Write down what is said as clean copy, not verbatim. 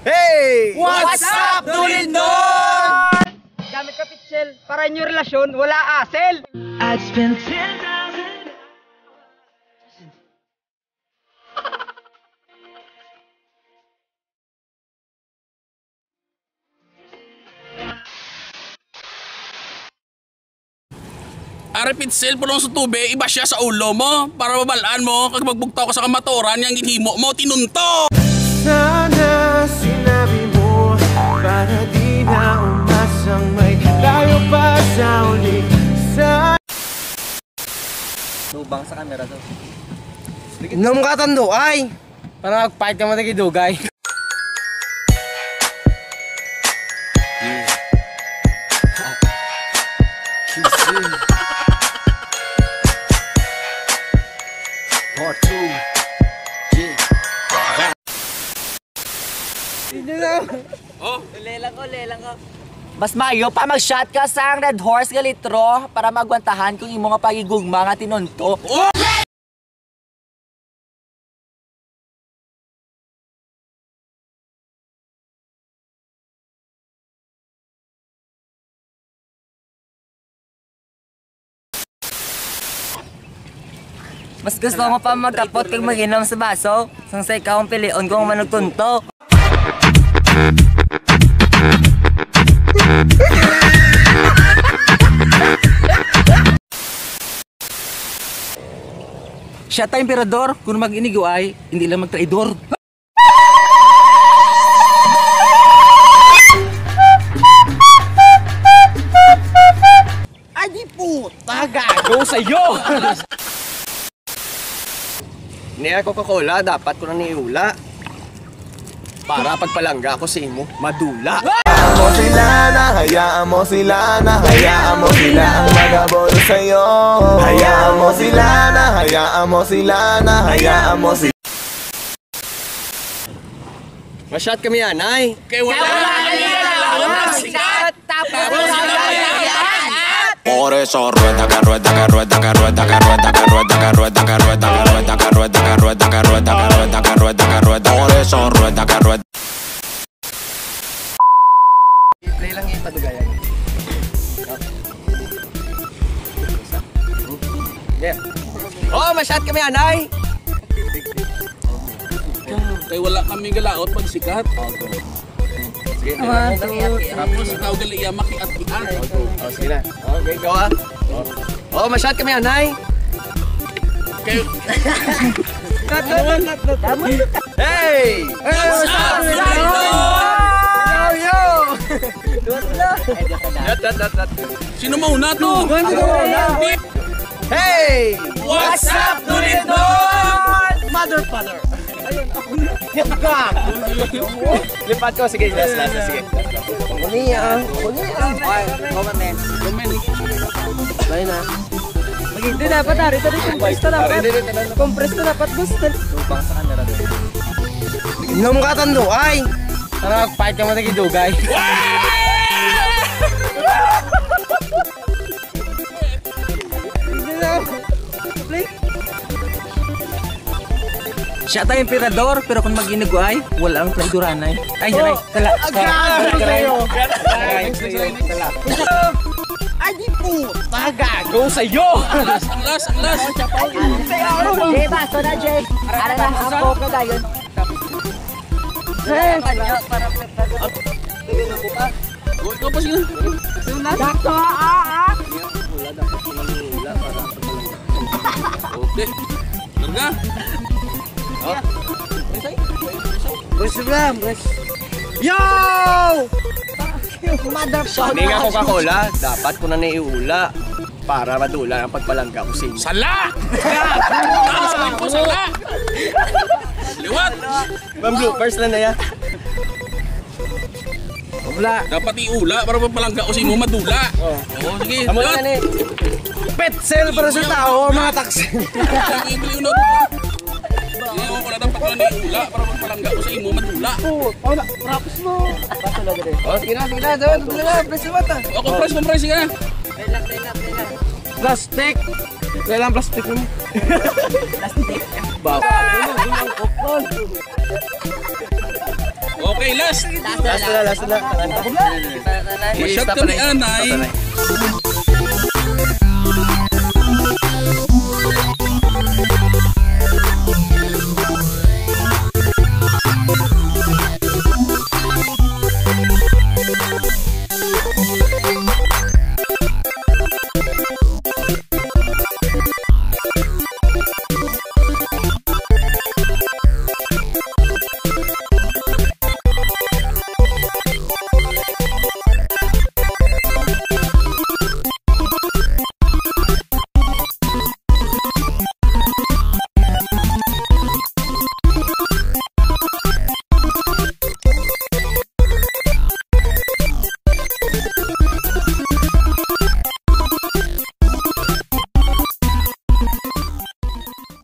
Hey! What's up, Dulindol? Gamit ka pitchel para inyong relasyon wala asel. I'd spend 10,000. Aripid sale po sa tubig, iba siya sa ulo mo para mabalaan mo kag magbugtaw ka sa kamatoran yang ginhimo mo tinunto. Sana sinabi mo para di na umasang may tayo pa sa uli sa... Lubang sa camera to. Inom ka tando ay! Para mag-fight ka matigidugay. Part 2. Oh, Lelang ko. Mas mayo pa mag-shot ka sa Red Horse Galitro para magwantahan kung imo nga pagigugma nga tinunto. oh! Mas gusto mo pa magkapot kag mag-inom sa baso? Sang sa ikaw ang pilion kung manugtunto. Siya tayong emperador, kung mag-inigo ay hindi lang magtraidor. Ay di puta, gago sa'yo! Niya Coca-Cola, dapat ko na niula. Para pagpalangga ko sa imo, madula. Hayaan mo sila na hayaan mo sila ang magabolo sa'yo. Hayaan mo sila na hayaan mo sila na hayaan mo sila. Ma-shot kami yan, ay. Kaya wala na sikat. Por eso rueda que rueda que rueda que rueda que rueda que rueda que rueda que rueda que rueda que rueda que rueda que rueda que rueda que rueda que rueda. Por eso rueda que rueda. Play lang yung padugayan. Yeah. Oh, ma-shot kami yan, ay. Kaya wala kami galaot pag sikat. Sige, Tapos ikaw gali iya makiat-kiat. oh, sige na. Okay, go ah. Oh, ma-shot kami yan, ay. Kaya Hey! what's up, Dulindol? Sino mauna to? Hey! What's up, Dulindol? Mother father. Lipat ko, sige, last, sige. Kunia. Government. Lain na. Magiging dapat narito rin compress to dapat. Compress to dapat gusto. Lubang sa camera to. Inom ka tando, ay. Para mag-fight ka matigidugay. Siya tayong emperador, pero kung mag-inigo ay wala ang traidoranay. Ay, yan ay. Tala. Ay, di puta, gago sa'yo. Ang last. Jay, baso na Jay. Ara lang ako ko dayon. Huwag ka pa siya. Dakto Okay. Larga. Yo! Motherfucker. Hindi nga Coca-Cola, dapat ko na naiula para madula ang pagpalangga ko sa inyo. Sala! Nakasalit po sala! Liwat! Ma'am, bloopers lang na yan. Wala. Dapat iula para mapalangga ko sa mo madula. Oo, sige. Amo na ni. Pet sale para sa tao, mga taksi. Hindi ko na dapat na iula para mapalangga ko sa mo madula. Oh, sige na. Dala na, press yung mata. O, compress, sige na. Plastic. Kailangan plastic mo. Okay, last. Last na. Masyat ka ni anay.